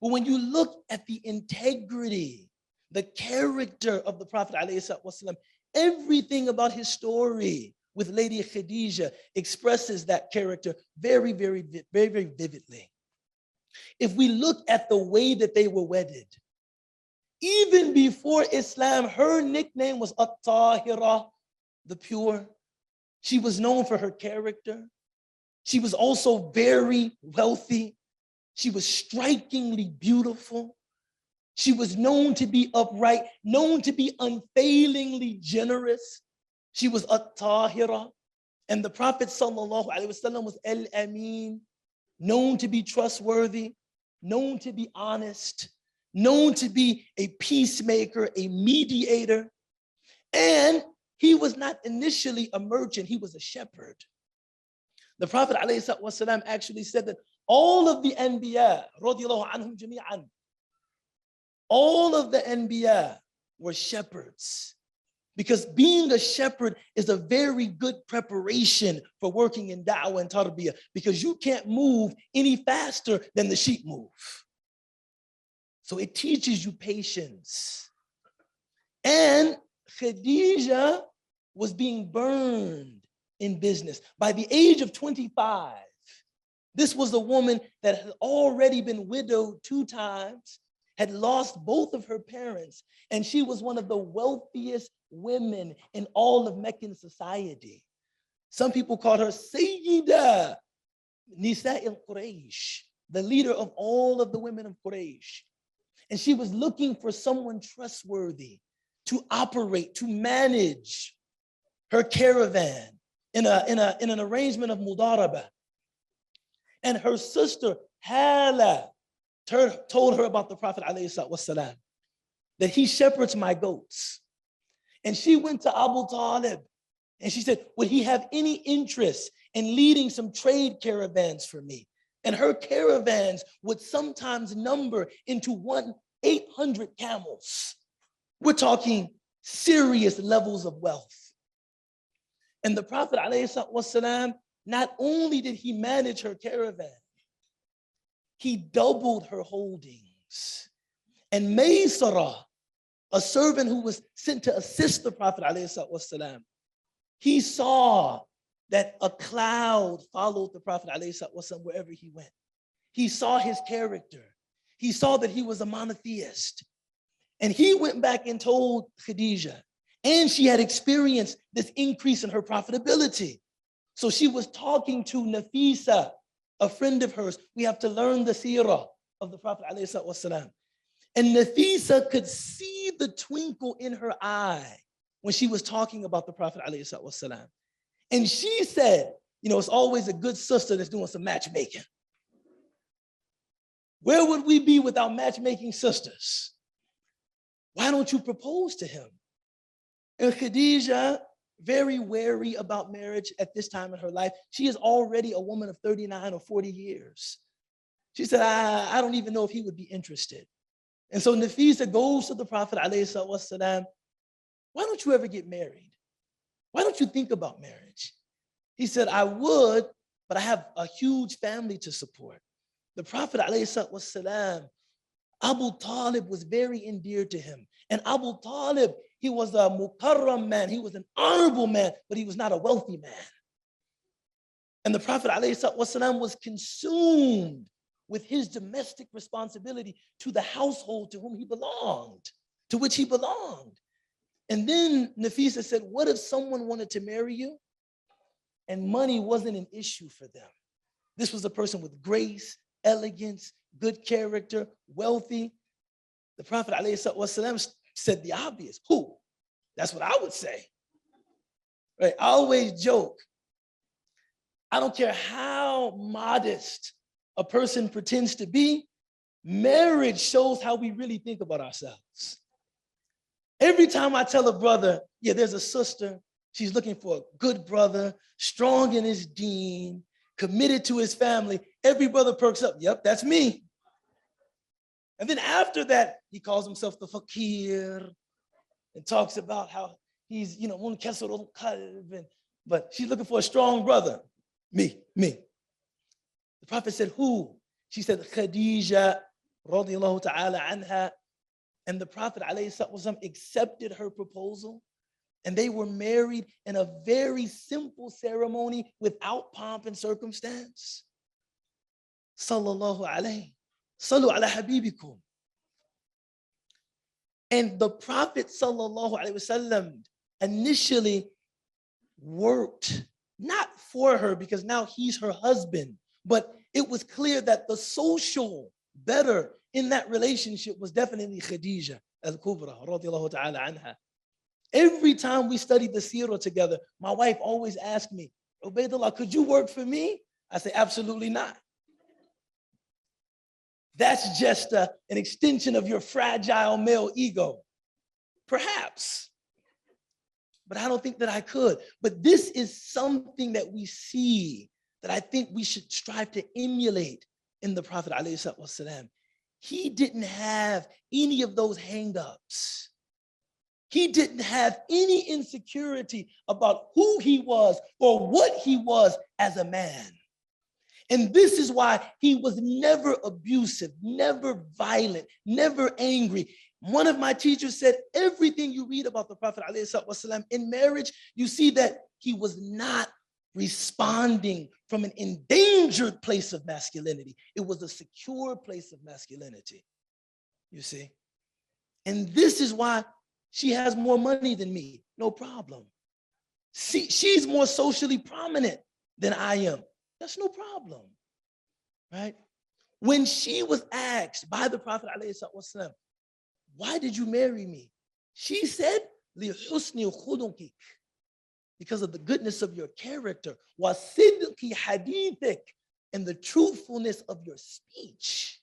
But when you look at the integrity, the character of the Prophet ﷺ, everything about his story with Lady Khadija expresses that character very, very, very, very vividly. If we look at the way that they were wedded, even before Islam, her nickname was At-Tahira, the pure. She was known for her character. She was also very wealthy. She was strikingly beautiful. She was known to be upright, known to be unfailingly generous. She was At-Tahira. And the Prophet ﷺ was Al-Amin, known to be trustworthy, known to be honest, known to be a peacemaker, a mediator. And he was not initially a merchant, he was a shepherd. The Prophet ﷺ actually said that all of the Anbiya, radiyallahu anhum jami'an, all of the Anbiya were shepherds. Because being a shepherd is a very good preparation for working in da'wah and tarbiyah, because you can't move any faster than the sheep move. So it teaches you patience. And Khadija was being burned in business. By the age of 25, this was a woman that had already been widowed 2 times, had lost both of her parents, and she was one of the wealthiest women in all of Meccan society. Some people called her Sayyida Nisa al-Quraysh, the leader of all of the women of Quraysh. And she was looking for someone trustworthy to operate, to manage her caravan in an arrangement of mudaraba. And her sister Hala told her about the Prophet ﷺ, that he shepherds my goats. And she went to Abu Talib and she said, would he have any interest in leading some trade caravans for me? And her caravans would sometimes number into 800 camels. We're talking serious levels of wealth. And the Prophet ﷺ, not only did he manage her caravan, he doubled her holdings. And Maysara, a servant who was sent to assist the Prophet ﷺ, he saw that a cloud followed the Prophet ﷺ wherever he went. He saw his character. He saw that he was a monotheist. And he went back and told Khadija, and she had experienced this increase in her profitability. So she was talking to Nafisa, a friend of hers. We have to learn the seerah of the Prophet ﷺ. And Nafisa could see the twinkle in her eye when she was talking about the Prophet ﷺ. And she said, you know, it's always a good sister that's doing some matchmaking. Where would we be without matchmaking sisters? Why don't you propose to him? And Khadija, very wary about marriage at this time in her life, she is already a woman of 39 or 40 years. She said, I don't even know if he would be interested. And so Nafisa goes to the Prophet ﷺ, why don't you ever get married? Why don't you think about marriage? He said, I would, but I have a huge family to support. The Prophet ﷺ, Abu Talib was very endeared to him. And Abu Talib, he was a mukarram man. He was an honorable man, but he was not a wealthy man. And the Prophet ﷺ was consumed with his domestic responsibility to the household to whom he belonged, to which he belonged. And then Nafisa said, what if someone wanted to marry you and money wasn't an issue for them? This was a person with grace, elegance, good character, wealthy. The Prophet ﷺ said the obvious. Who? That's what I would say. Right? I always joke. I don't care how modest a person pretends to be, marriage shows how we really think about ourselves. Every time I tell a brother, yeah, there's a sister, she's looking for a good brother, strong in his deen, committed to his family, every brother perks up, yep, that's me. And then after that, he calls himself the fakir and talks about how he's, you know, but she's looking for a strong brother. Me. The Prophet said, who? She said, Khadija. radiallahu ta'ala anha, and the Prophet ﷺ accepted her proposal, and they were married in a very simple ceremony without pomp and circumstance. Sallallahu alayhi. Sallu ala habibikum. And the Prophet sallallahu alaihi wasallam initially worked not for her because now he's her husband, but it was clear that the social better in that relationship was definitely Khadija al-Kubra radiyallahu ta'ala anha. Every time we studied the seerah together, my wife always asked me, Ubaydullah, could you work for me? I say, absolutely not. That's just an extension of your fragile male ego. Perhaps. But I don't think that I could. But this is something that we see that I think we should strive to emulate in the Prophet ﷺ. He didn't have any of those hang-ups. He didn't have any insecurity about who he was or what he was as a man. And this is why he was never abusive, never violent, never angry. One of my teachers said, everything you read about the Prophet ﷺ in marriage, you see that he was not responding from an endangered place of masculinity. It was a secure place of masculinity, you see. And this is why she has more money than me, no problem. See, she's more socially prominent than I am. That's no problem, right? When she was asked by the Prophet ﷺ, why did you marry me? She said, لِحُسْنِ خُلُقِكَ, because of the goodness of your character, وَصِدْقِ حَدِيثِكَ, and the truthfulness of your speech.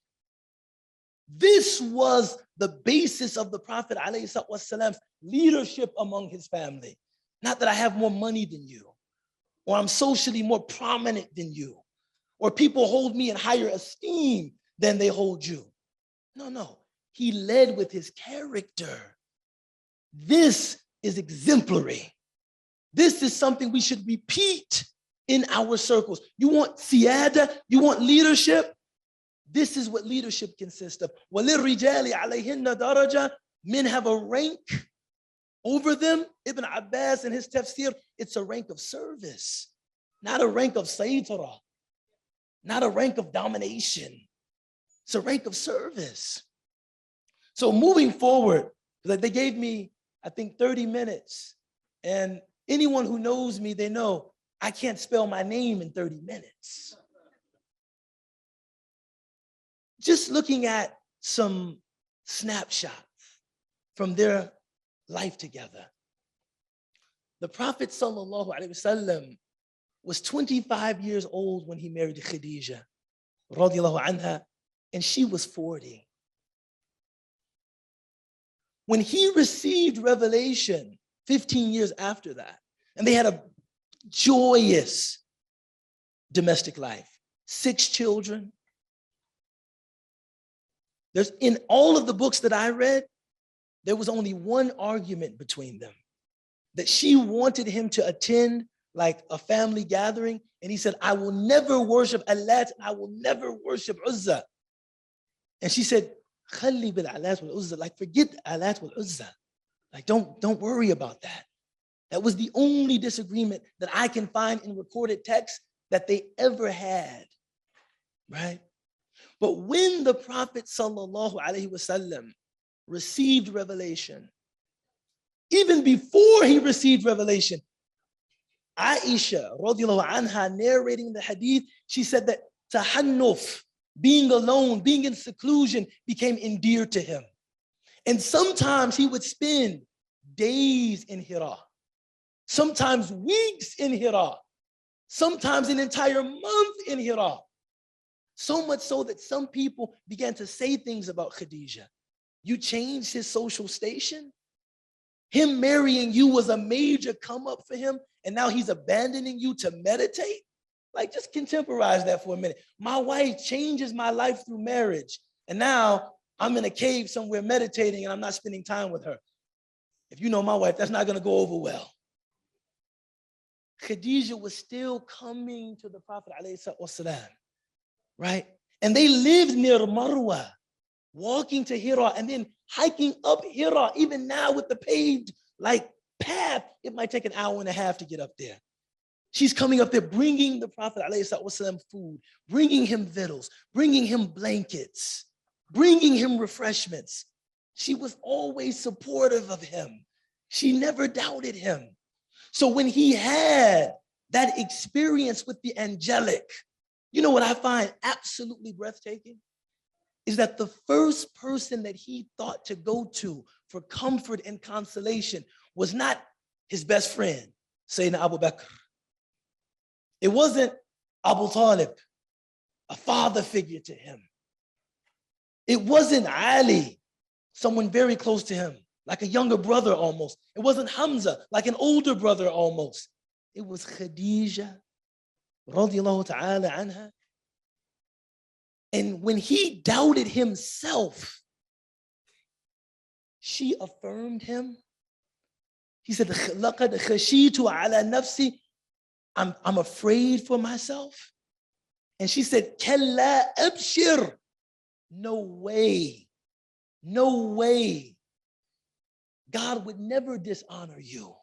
This was the basis of the Prophet ﷺ's leadership among his family. Not that I have more money than you, or I'm socially more prominent than you, or people hold me in higher esteem than they hold you. No. He led with his character. This is exemplary. This is something we should repeat in our circles. You want siyada? You want leadership? This is what leadership consists of. وَلِلْرِجَالِ عَلَيْهِنَّ دَرَجَةٌ, men have a rank over them. Ibn Abbas in his tafsir, it's a rank of service, not a rank of saytara, not a rank of domination. It's a rank of service. So moving forward, they gave me, I think, 30 minutes. And anyone who knows me, they know I can't spell my name in 30 minutes. Just looking at some snapshots from their life together. The Prophet ﷺ was 25 years old when he married Khadija, radiallahu anha, and she was 40. When he received revelation 15 years after that, and they had a joyous domestic life, 6 children. There's, in all of the books that I read, there was only one argument between them, that she wanted him to attend like a family gathering, and he said, I will never worship Allat, and I will never worship Uzza. And she said, Khalli bil Allat wal Uzza, like forget Allat wal Uzza. Like don't worry about that. That was the only disagreement that I can find in recorded texts that they ever had, right? But when the Prophet sallallahu alaihi wasallam received revelation, even before he received revelation, Aisha radiallahu anha narrating the hadith, she said that tahannuf, being alone, being in seclusion, became endeared to him. And sometimes he would spend days in Hira, sometimes weeks in Hira, sometimes an entire month in Hira. So much so that some people began to say things about Khadija. You changed his social station? Him marrying you was a major come up for him, and now he's abandoning you to meditate? Like, just contemporize that for a minute. My wife changes my life through marriage, and now I'm in a cave somewhere meditating and I'm not spending time with her. If you know my wife, that's not going to go over well. Khadija was still coming to the Prophet ﷺ, right? And they lived near Marwa. walking to Hira and then hiking up Hira. Even now with the paved path, it might take an hour and a half to get up there. She's coming up there, bringing the Prophet ﷺ food, bringing him victuals, bringing him blankets, bringing him refreshments. She was always supportive of him. She never doubted him. So when he had that experience with the angelic, you know what I find absolutely breathtaking? Is that the first person that he thought to go to for comfort and consolation was not his best friend, Sayyidina Abu Bakr. It wasn't Abu Talib, a father figure to him. It wasn't Ali, someone very close to him, like a younger brother almost. It wasn't Hamza, like an older brother almost. It was Khadija, radiallahu ta'ala anha. And when he doubted himself, she affirmed him. He said, لَقَدْ خَشِيتُ عَلَى نَفْسِي. I'm afraid for myself. And she said, كَلَّا أَبْشِرْ. No way, no way. God would never dishonor you.